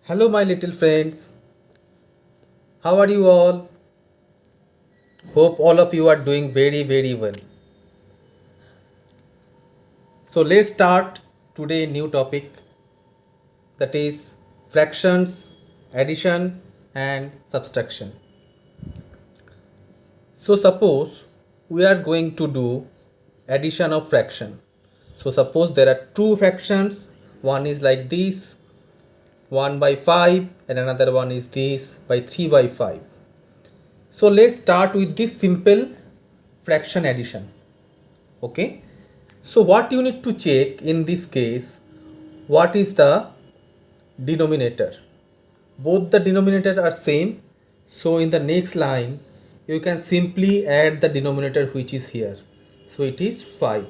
Hello, my little friends. How are you all? Hope all of you are doing very well. So let's start today new topic, that is fractions, addition and subtraction. So suppose we are going to do addition of fraction. So suppose there are two fractions, one is like this, 1 by 5, and another one is this by 3 by 5. So let's start with this simple fraction addition. Okay, so what you need to check in this case, what is the denominator? Both the denominator are same, so in the next line you can simply add the denominator which is here, so it is 5.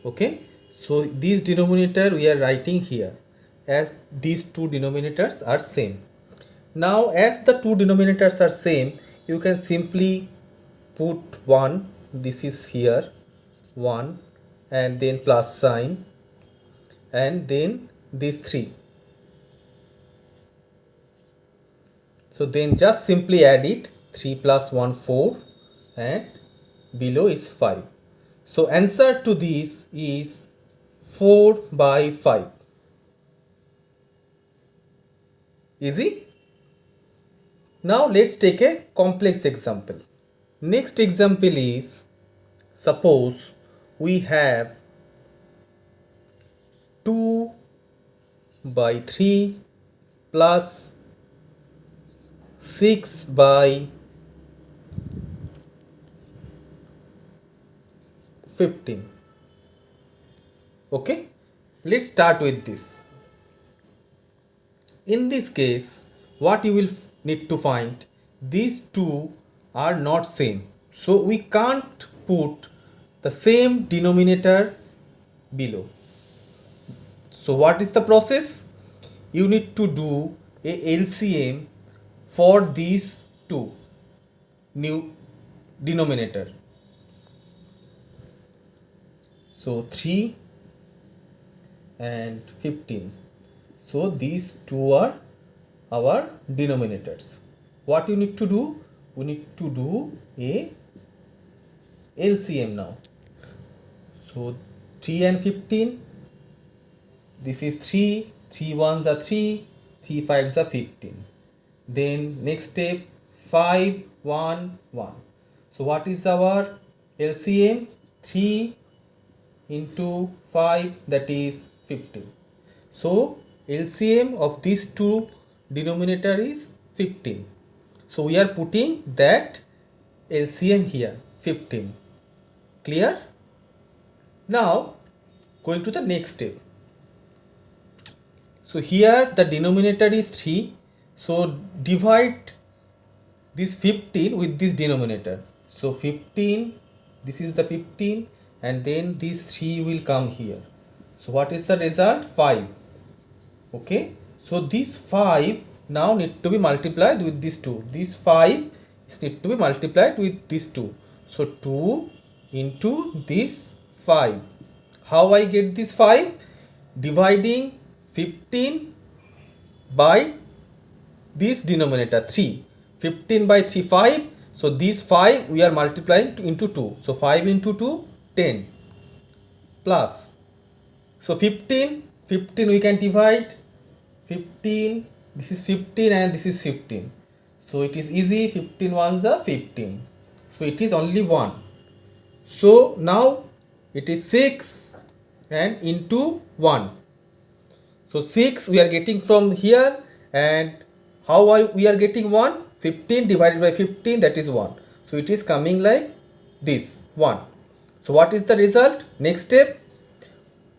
Okay, so this denominator we are writing here as these two denominators are same. Now as the two denominators are same, you can simply put 1, this is here 1, and then plus sign, and then this 3. So then just simply add it, 3 plus 1 4, and below is 5. So answer to this is 4 by 5. Easy? Now let's take a complex example. Next example is, suppose we have 2 by 3 plus 6 by 15. Okay, let's start with this. In this case, what you will need to find, these two are not same, so we can't put the same denominator below. So what is the process? You need to do a LCM for these two new denominator. So 3 and 15. So these two are our denominators. What you need to do? We need to do a LCM now. So 3 and 15. This is 3. 3 ones are 3. 3 fives are 15. Then next step, 5 1 1. So what is our LCM? 3 into 5, that is 15. So LCM of these two denominator is 15. So we are putting that LCM here, 15. Clear? Now going to the next step. So here the denominator is 3. So divide this 15 with this denominator. So 15, this is the 15, and then this 3 will come here. So what is the result? 5. Okay, so this 5 now need to be multiplied with this 2. This 5 need to be multiplied with this 2. So 2 into this 5. How I get this 5? Dividing 15 by this denominator 3. 15 by 3 5. So this 5 we are multiplying into 2. So 5 into 2 10 plus. So 15 we can divide 15. This is 15 and this is 15. So it is easy. 15 ones are 15. So it is only 1. So now it is 6 and into 1. So 6 we are getting from here, and how we are getting 1? 15 divided by 15, that is 1. So it is coming like this 1. So what is the result? Next step,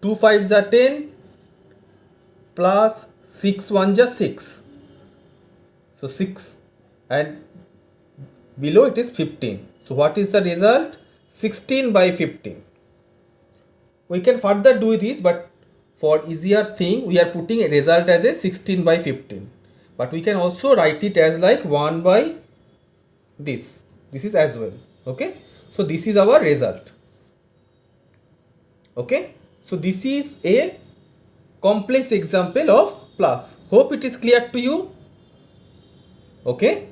2 5s are 10 plus 6 1s are 6. So 6 and below it is 15. So what is the result? 16 by 15. We can further do this, but for easier thing we are putting a result as a 16 by 15. But we can also write it as like 1 by this. This is as well. Okay. So this is our result. Okay. So this is a complex example of plus. Hope it is clear to you. Okay.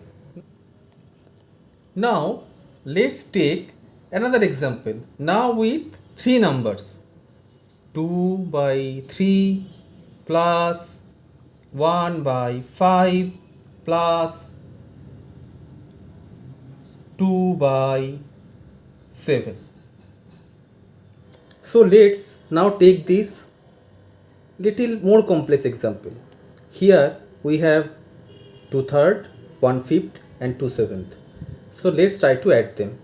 Now let's take another example. Now with three numbers. 2 by 3 plus 1 by 5 plus 2 by 7. So let's now take this little more complex example. Here we have 2/3, 1/5 and 2/7. So let's try to add them.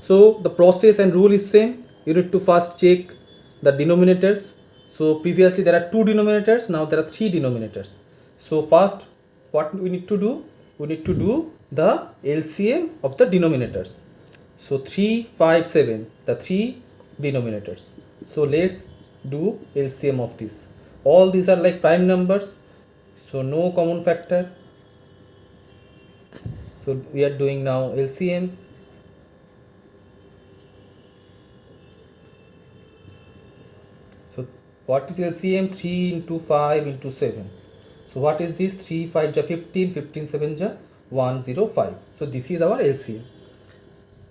So the process and rule is same. You need to first check the denominators. So previously there are two denominators, now there are three denominators. So first what we need to do? We need to do the LCM of the denominators. So 3, 5, 7, the three denominators. So let's do LCM of this. All these are like prime numbers, so no common factor. So we are doing now LCM. So what is LCM? 3 into 5 into 7. So what is this? 3 5 ja 15, 15 7 ja 105. So this is our LCM.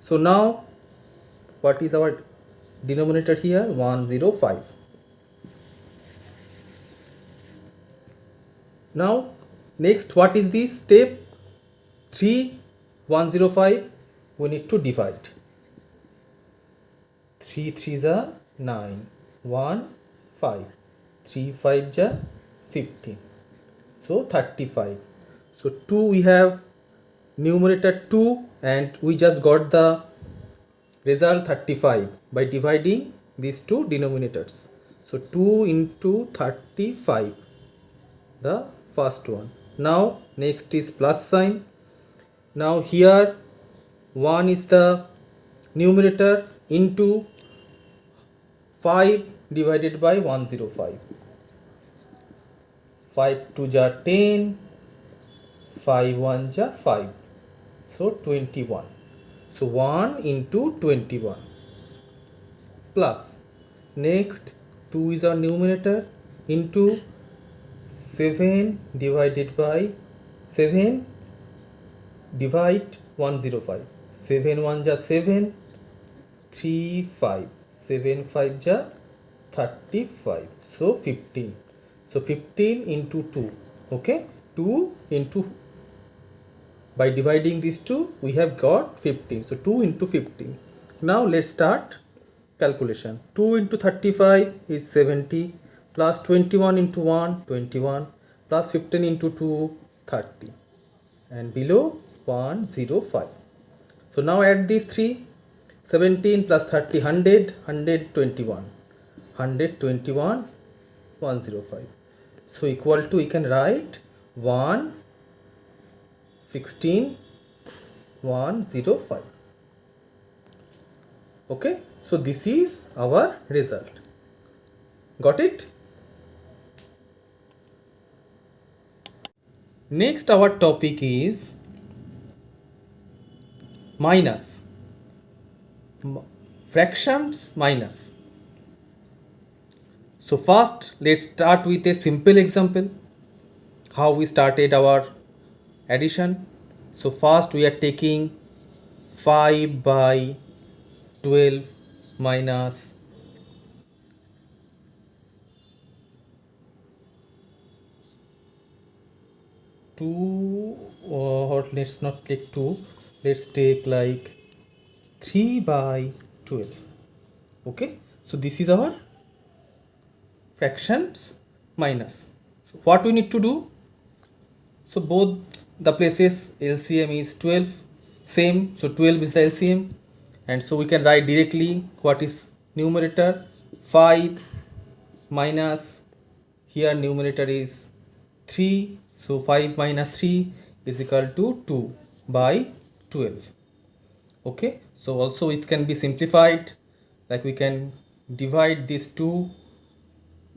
So now what is our denominator here? 105. Now next, what is this step? 3 105, we need to divide. 3 3s are 9, 1 5, 3 5 ja 15, so 35. So 2, we have numerator 2 and we just got the result 35 by dividing these two denominators. So 2 into 35, the first one. Now next is plus sign. Now here 1 is the numerator into 5 divided by 105. 5 2 ja 10, 5 1 ja 5, so 21. So 1 into 21 plus, next 2 is our numerator into 7 divided by 7 divide 105. 7 1 ja 7, 3 5, 7 5 ja 35, so 15. So 15 into 2, okay, 2 into, by dividing these two we have got 15. So 2 into 15. Now let's start calculation. 2 into 35 is 70, plus 21 into 1 21, plus 15 into 2 30, and below 105. So now add these three. 17 plus 30 100, 121, 121 105. So equal to, we can write 116 105. Okay, so this is our result. Got it? Next our topic is minus, fractions minus. So first let's start with a simple example how we started our addition. So first we are taking 5 by 12 minus 2, or let's not take 2, let's take like 3 by 12. Okay, so this is our fractions minus. So what we need to do? So both the places LCM is 12, same, so 12 is the LCM, and so we can write directly what is numerator. 5 minus, here numerator is 3, so 5 minus 3 is equal to 2 by 12. Okay, so also it can be simplified, like we can divide this 2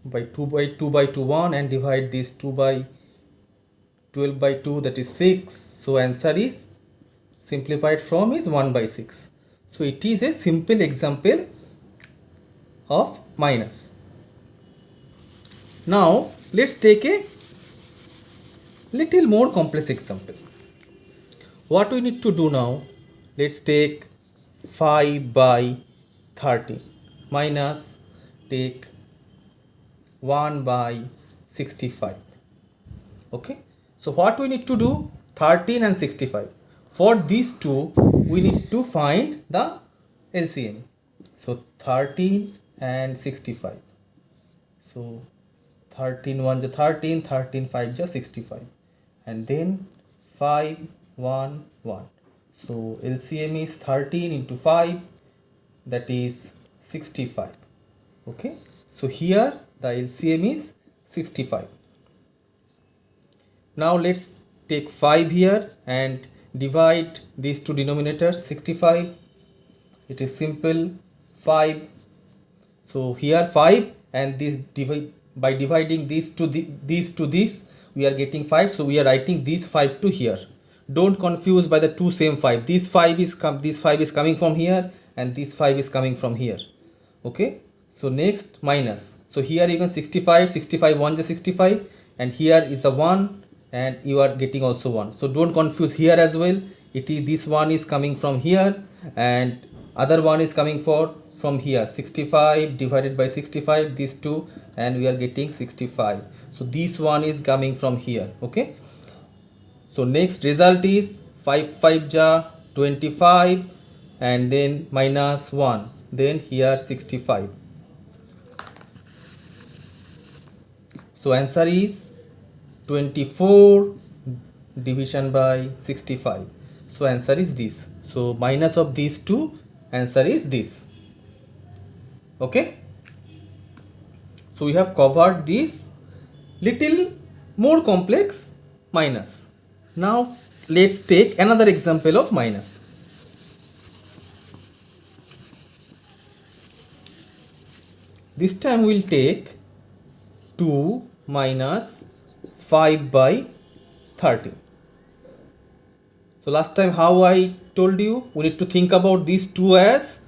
by 2 by 2 by 2 1 and divide this 2 by 12 by 2, that is 6. So answer is simplified from is 1 by 6. So it is a simple example of minus. Now let's take a little more complex example. What we need to do now, let's take 5 by 13 minus take 1 by 65. Okay, so what we need to do, 13 and 65. For these two, we need to find the LCM. So 13 and 65. So 13 1 is 13, 13 5 is 65, and then 5 1 1. So LCM is 13 into 5, that is 65. Okay, so here the LCM is 65. Now let's take 5 here and divide these two denominators, 65. It is simple, 5. So here 5 and this divide, by dividing these to this we are getting 5. So we are writing this 5 to here. Don't confuse by the two same 5. This 5 is coming from here and this 5 is coming from here. Okay. So next minus. So here you can 65 1 is 65, and here is the 1, and you are getting also 1. So don't confuse here as well. It is this one is coming from here and other one is coming from here. 65 divided by 65, these two, and we are getting 65. So this one is coming from here. Okay. So next result is 5 5 ja 25, and then minus 1, then here 65. So answer is 24 division by 65. So answer is this. So minus of these two, answer is this. Okay. So we have covered this little more complex minus. Now let's take another example of minus. This time we'll take 2 minus 5 by 13. So last time how I told you, we need to think about these two as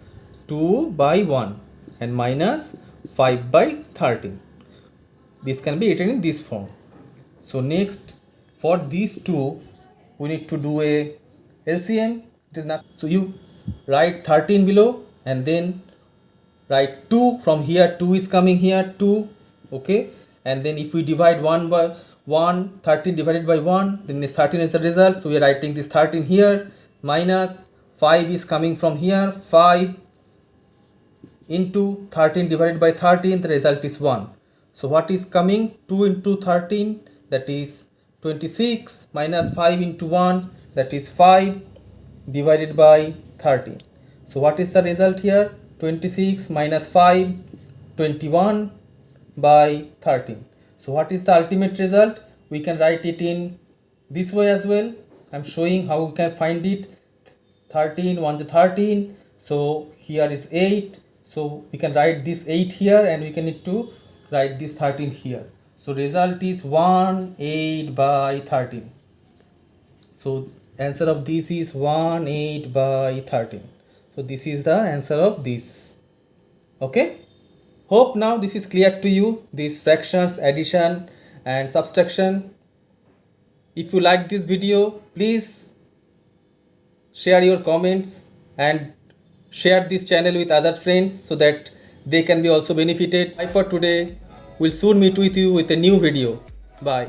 2 by 1 and minus 5 by 13. This can be written in this form. So next, for these two, we need to do a LCM. It is not. So you write 13 below and then write 2 from here. 2 is coming here, 2. Okay. And then if we divide 1 by 1, 13 divided by 1, then this 13 is the result. So we are writing this 13 here, minus 5 is coming from here, 5 into 13 divided by 13, the result is 1. So what is coming? 2 into 13, that is 26, minus 5 into 1, that is 5 divided by 13. So what is the result here? 26 minus 5, 21 by 13. So what is the ultimate result? We can write it in this way as well. I'm showing how we can find it. 13 1 to 13. So here is 8. So we can write this 8 here, and we can need to write this 13 here. So result is 1 8 by 13. So answer of this is 1 8 by 13. So this is the answer of this. Okay. Hope now this is clear to you, these fractions, addition and subtraction. If you like this video, please share your comments and share this channel with other friends so that they can be also benefited. Bye for today. We'll soon meet with you with a new video. Bye.